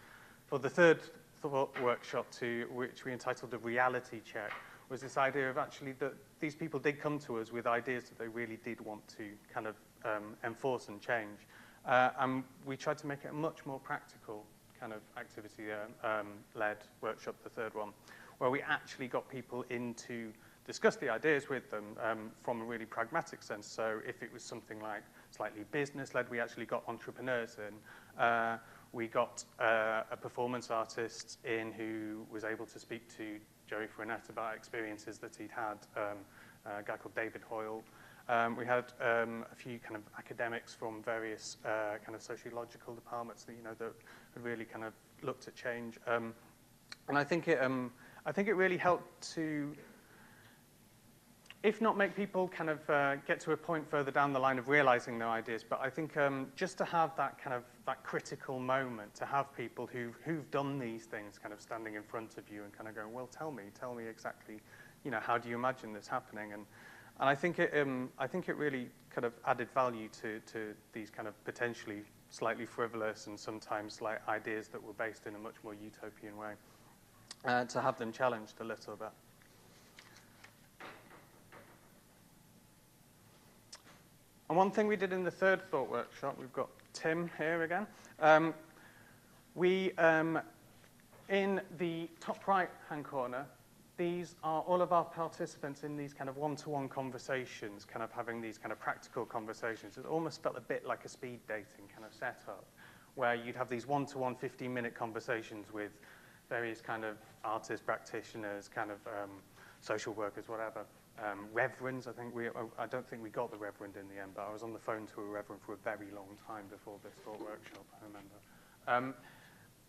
for the third thought workshop, which we entitled a reality check, was this idea of actually that these people did come to us with ideas that they really did want to kind of enforce and change. And we tried to make it a much more practical kind of activity-led workshop, the third one, where we actually got people in to discuss the ideas with them from a really pragmatic sense. So if it was something like slightly business-led, we actually got entrepreneurs in. We got a performance artist in who was able to speak to Joey Fournette about experiences that he'd had, a guy called David Hoyle. We had a few kind of academics from various kind of sociological departments that, that had really kind of looked at change. And I think it really helped to, if not make people kind of get to a point further down the line of realizing their ideas, but I think just to have that kind of that critical moment, to have people who've done these things kind of standing in front of you and kind of going, well, tell me exactly, how do you imagine this happening? And I think it really kind of added value to these kind of potentially slightly frivolous and sometimes like ideas that were based in a much more utopian way, to have them challenged a little bit. And one thing we did in the third thought workshop, we've got Tim here again. In the top right-hand corner, these are all of our participants in these kind of one-to-one conversations, kind of having these kind of practical conversations. It almost felt a bit like a speed dating kind of setup, where you'd have these one-to-one 15-minute conversations with various kind of artists, practitioners, kind of social workers, whatever. Reverends, I don't think we got the reverend in the end, but I was on the phone to a reverend for a very long time before this thought workshop, I remember.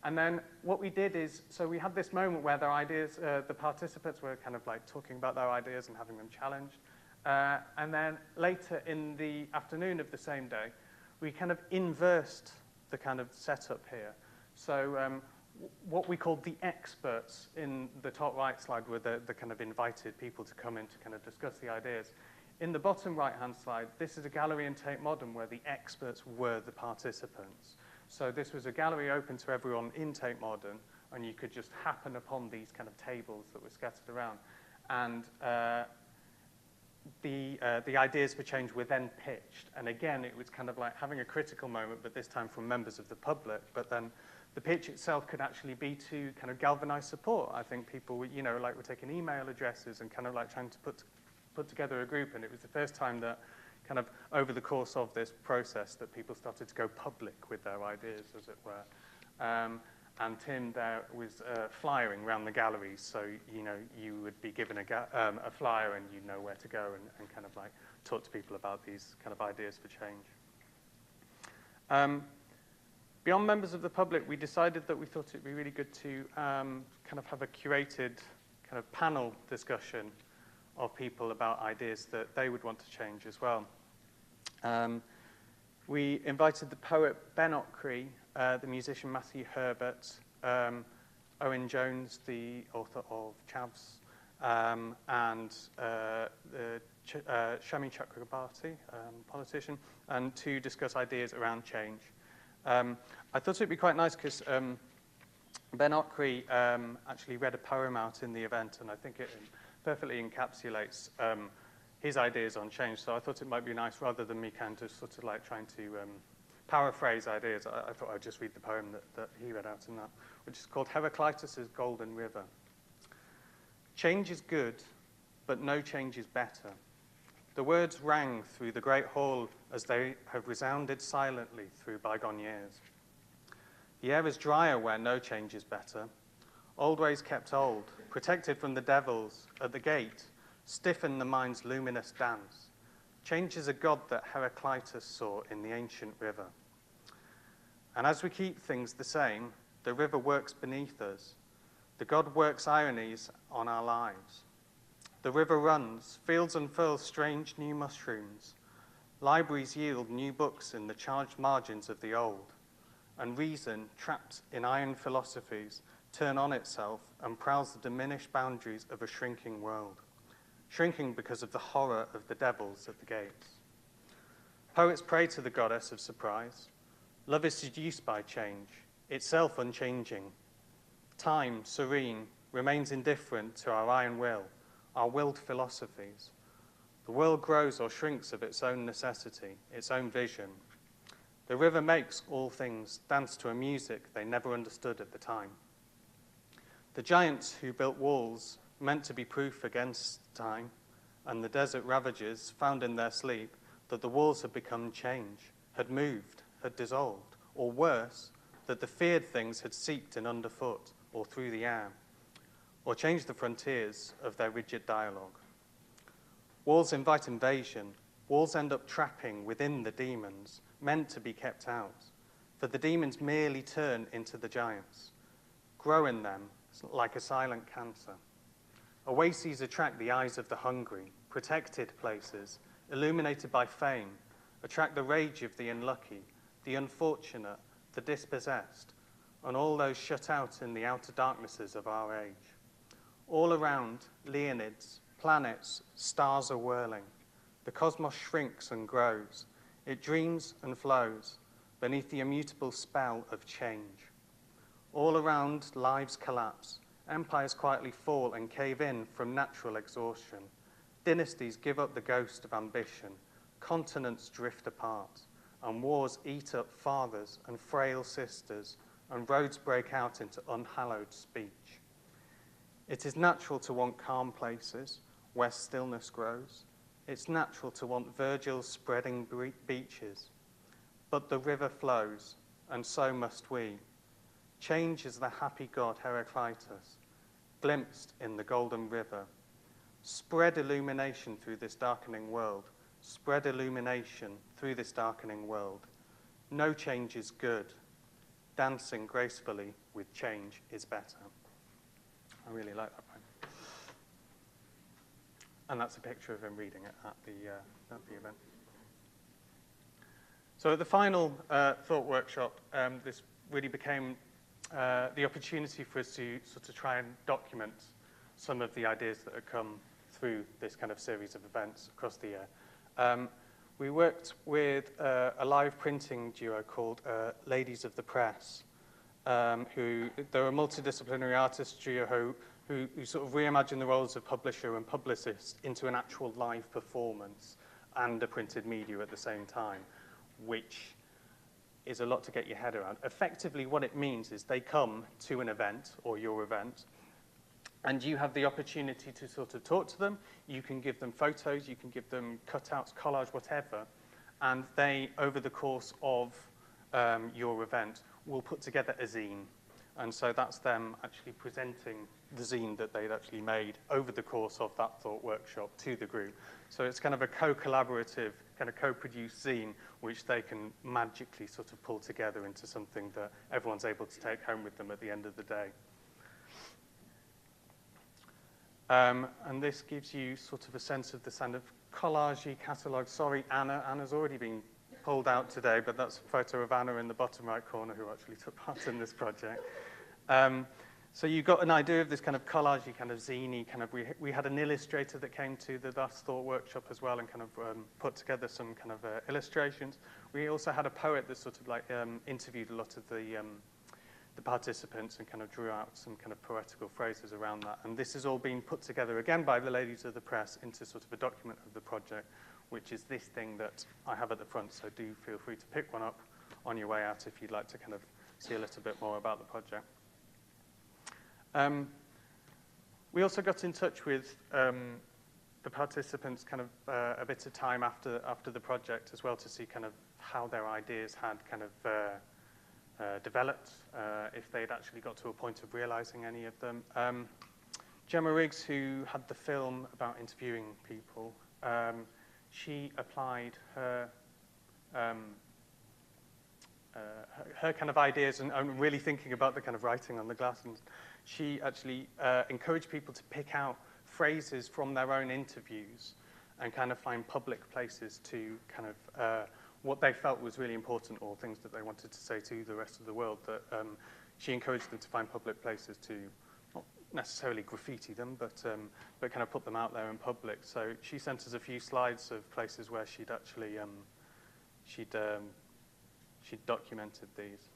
And then what we did is, so we had this moment where their ideas, the participants were kind of like talking about their ideas and having them challenged. And then later in the afternoon of the same day, we kind of inversed the kind of setup here. So what we called the experts in the top right slide were the kind of invited people to come in to kind of discuss the ideas. In the bottom right-hand slide, this is a gallery in Tate Modern where the experts were the participants. So this was a gallery open to everyone in Tate Modern, and you could just happen upon these kind of tables that were scattered around. And the ideas for change were then pitched. And again, it was kind of like having a critical moment, but this time from members of the public. But then the pitch itself could actually be to kind of galvanize support. I think people, were taking email addresses and kind of like trying to put together a group. And it was the first time that kind of over the course of this process that people started to go public with their ideas, as it were. And Tim there was flyering around the galleries, so you would be given a flyer and you'd know where to go and kind of like talk to people about these kind of ideas for change. Beyond members of the public, we decided that we thought it'd be really good to kind of have a curated kind of panel discussion of people about ideas that they would want to change as well. We invited the poet Ben Ockrey, the musician Matthew Herbert, Owen Jones, the author of Chavs, and Shami Chakrabarti, politician, and to discuss ideas around change. I thought it'd be quite nice because Ben Ockrey actually read a poem out in the event, and I think it perfectly encapsulates his ideas on change. So I thought it might be nice, rather than me kind of sort of like trying to paraphrase ideas, I thought I'd just read the poem that he read out in that, which is called Heraclitus' Golden River. Change is good, but no change is better. The words rang through the great hall as they have resounded silently through bygone years. The air is drier where no change is better. Old ways kept old, protected from the devils at the gate, stiffen the mind's luminous dance. Change is a god that Heraclitus saw in the ancient river. And as we keep things the same, the river works beneath us. The god works ironies on our lives. The river runs, fields unfurl strange new mushrooms. Libraries yield new books in the charged margins of the old, and reason, trapped in iron philosophies, turn on itself and prowls the diminished boundaries of a shrinking world, shrinking because of the horror of the devils at the gates. Poets pray to the goddess of surprise. Love is seduced by change, itself unchanging. Time, serene, remains indifferent to our iron will, our willed philosophies. The world grows or shrinks of its own necessity, its own vision. The river makes all things dance to a music they never understood at the time. The giants who built walls meant to be proof against time, and the desert ravagers found in their sleep that the walls had become change, had moved, had dissolved, or worse, that the feared things had seeped in underfoot or through the air, or changed the frontiers of their rigid dialogue. Walls invite invasion. Walls end up trapping within the demons, meant to be kept out, for the demons merely turn into the giants, grow in them like a silent cancer. Oases attract the eyes of the hungry, protected places, illuminated by fame, attract the rage of the unlucky, the unfortunate, the dispossessed, and all those shut out in the outer darknesses of our age. All around, Leonids, planets, stars are whirling. The cosmos shrinks and grows. It dreams and flows beneath the immutable spell of change. All around, lives collapse. Empires quietly fall and cave in from natural exhaustion. Dynasties give up the ghost of ambition. Continents drift apart. And wars eat up fathers and frail sisters, and roads break out into unhallowed speech. It is natural to want calm places where stillness grows. It's natural to want Virgil's spreading beaches. But the river flows, and so must we. Change is the happy god Heraclitus, glimpsed in the golden river. Spread illumination through this darkening world. Spread illumination through this darkening world. No change is good. Dancing gracefully with change is better. I really like that poem. And that's a picture of him reading it at the event. So at the final thought workshop, this really became the opportunity for us to sort of try and document some of the ideas that had come through this kind of series of events across the year. We worked with a live printing duo called Ladies of the Press, they're a multidisciplinary artist duo who sort of reimagine the roles of publisher and publicist into an actual live performance and a printed media at the same time, which is a lot to get your head around. Effectively, what it means is they come to an event or your event, and you have the opportunity to sort of talk to them. You can give them photos, you can give them cutouts, collage, whatever, and they, over the course of your event, will put together a zine. And so that's them actually presenting the zine that they'd actually made over the course of that thought workshop to the group. So it's kind of a co-collaborative, kind of co-produced zine, which they can magically sort of pull together into something that everyone's able to take home with them at the end of the day. And this gives you sort of a sense of the kind of collage-y catalogue. Sorry, Anna's already been pulled out today, but that's a photo of Anna in the bottom right corner who actually took part in this project. So you got an idea of this kind of collage-y, kind of zine-y, kind of, we had an illustrator that came to the last thought workshop as well and kind of put together some kind of illustrations. We also had a poet that sort of like interviewed a lot of the participants and kind of drew out some kind of poetical phrases around that. And this has all been put together again by the Ladies of the Press into sort of a document of the project, which is this thing that I have at the front. So do feel free to pick one up on your way out if you'd like to kind of see a little bit more about the project. We also got in touch with the participants kind of a bit of time after the project as well to see kind of how their ideas had kind of developed, if they'd actually got to a point of realizing any of them. Gemma Riggs, who had the film about interviewing people, she applied her kind of ideas and really thinking about the kind of writing on the glass. And she actually encouraged people to pick out phrases from their own interviews and kind of find public places to kind of what they felt was really important, or things that they wanted to say to the rest of the world, that she encouraged them to find public places to not necessarily graffiti them, but kind of put them out there in public. So she sent us a few slides of places where she'd actually she'd documented these.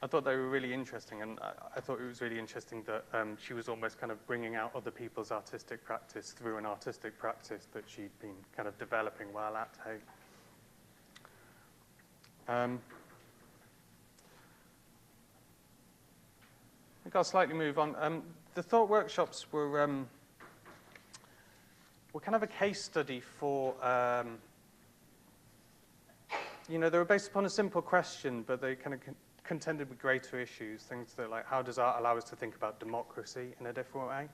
I thought they were really interesting, and I thought it was really interesting that she was almost kind of bringing out other people's artistic practice through an artistic practice that she'd been kind of developing while at Hague. I think I'll slightly move on. The thought workshops were kind of a case study for, you know, they were based upon a simple question, but they kind of contended with greater issues, things that like, how does art allow us to think about democracy in a different way?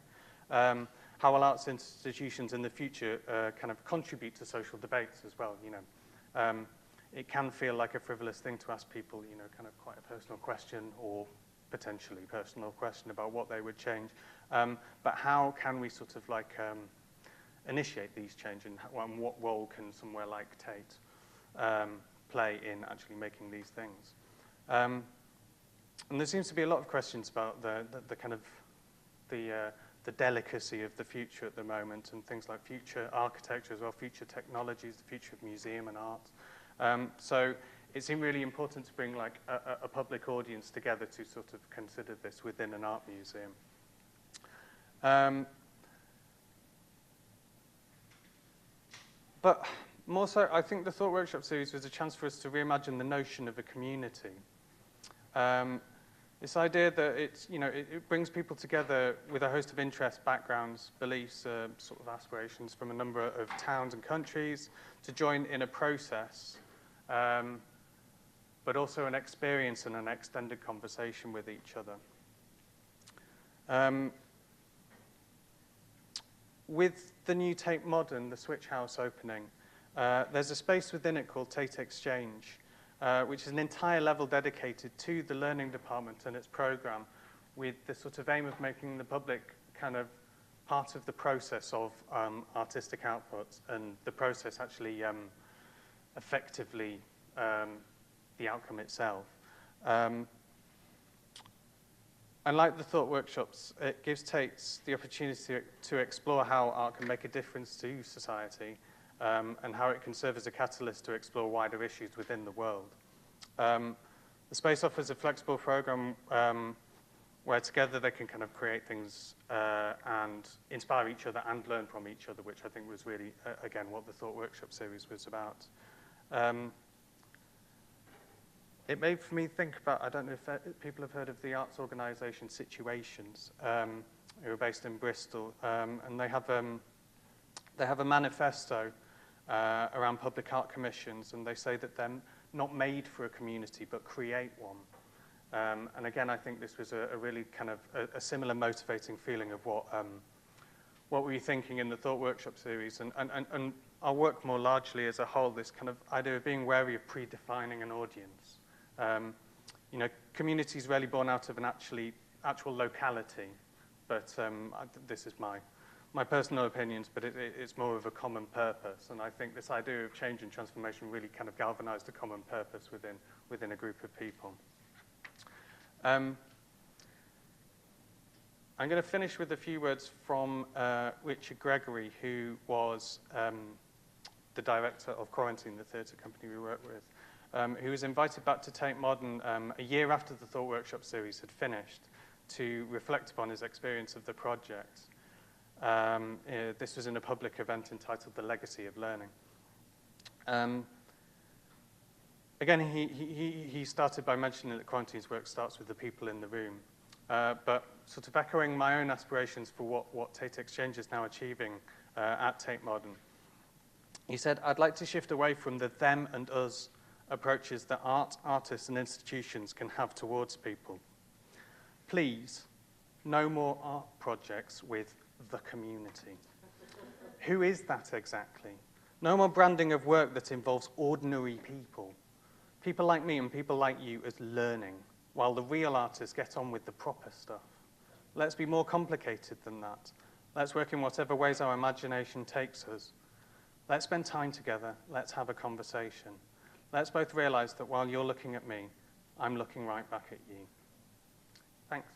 How will arts institutions in the future kind of contribute to social debates as well, you know? It can feel like a frivolous thing to ask people, you know, kind of quite a personal question, or potentially personal question about what they would change. But how can we sort of like initiate these changes, and what role can somewhere like Tate play in actually making these things? And there seems to be a lot of questions about the kind of the delicacy of the future at the moment, and things like future architecture as well, future technologies, the future of museum and art. So it seemed really important to bring like a public audience together to sort of consider this within an art museum. But more so, I think the Thought Workshop series was a chance for us to reimagine the notion of a community. This idea that it's, you know, it brings people together with a host of interests, backgrounds, beliefs, sort of aspirations from a number of towns and countries to join in a process, but also an experience and an extended conversation with each other. With the new Tate Modern, the Switch House opening, there's a space within it called Tate Exchange, which is an entire level dedicated to the learning department and its program, with the sort of aim of making the public kind of part of the process of artistic outputs, and the process actually effectively the outcome itself. And like the Thought Workshops, it gives Tates the opportunity to explore how art can make a difference to society, and how it can serve as a catalyst to explore wider issues within the world. The space offers a flexible program where together they can kind of create things and inspire each other and learn from each other, which I think was really, again, what the Thought Workshop series was about. It made for me think about, I don't know if people have heard of the arts organisation Situations, who are based in Bristol, and they have a manifesto around public art commissions, and they say that they're not made for a community, but create one. And again, I think this was a really kind of a similar motivating feeling of what we were thinking in the Thought Workshop series, and our work more largely as a whole, this kind of idea of being wary of predefining an audience. You know, community is rarely born out of an actual locality, but this is my personal opinions, but it's more of a common purpose, and I think this idea of change and transformation really kind of galvanized a common purpose within a group of people. I'm going to finish with a few words from Richard Gregory, who was the director of Quarantine, the theatre company we work with. Who was invited back to Tate Modern a year after the Thought Workshop series had finished to reflect upon his experience of the project. This was in a public event entitled The Legacy of Learning. Again, he started by mentioning that Quarantine's work starts with the people in the room, but sort of echoing my own aspirations for what Tate Exchange is now achieving at Tate Modern. He said, "I'd like to shift away from the them and us approaches that art, artists, and institutions can have towards people. Please, no more art projects with the community." Who is that exactly? No more branding of work that involves ordinary people. People like me and people like you as learning, while the real artists get on with the proper stuff. Let's be more complicated than that. Let's work in whatever ways our imagination takes us. Let's spend time together. Let's have a conversation. Let's both realize that while you're looking at me, I'm looking right back at you. Thanks.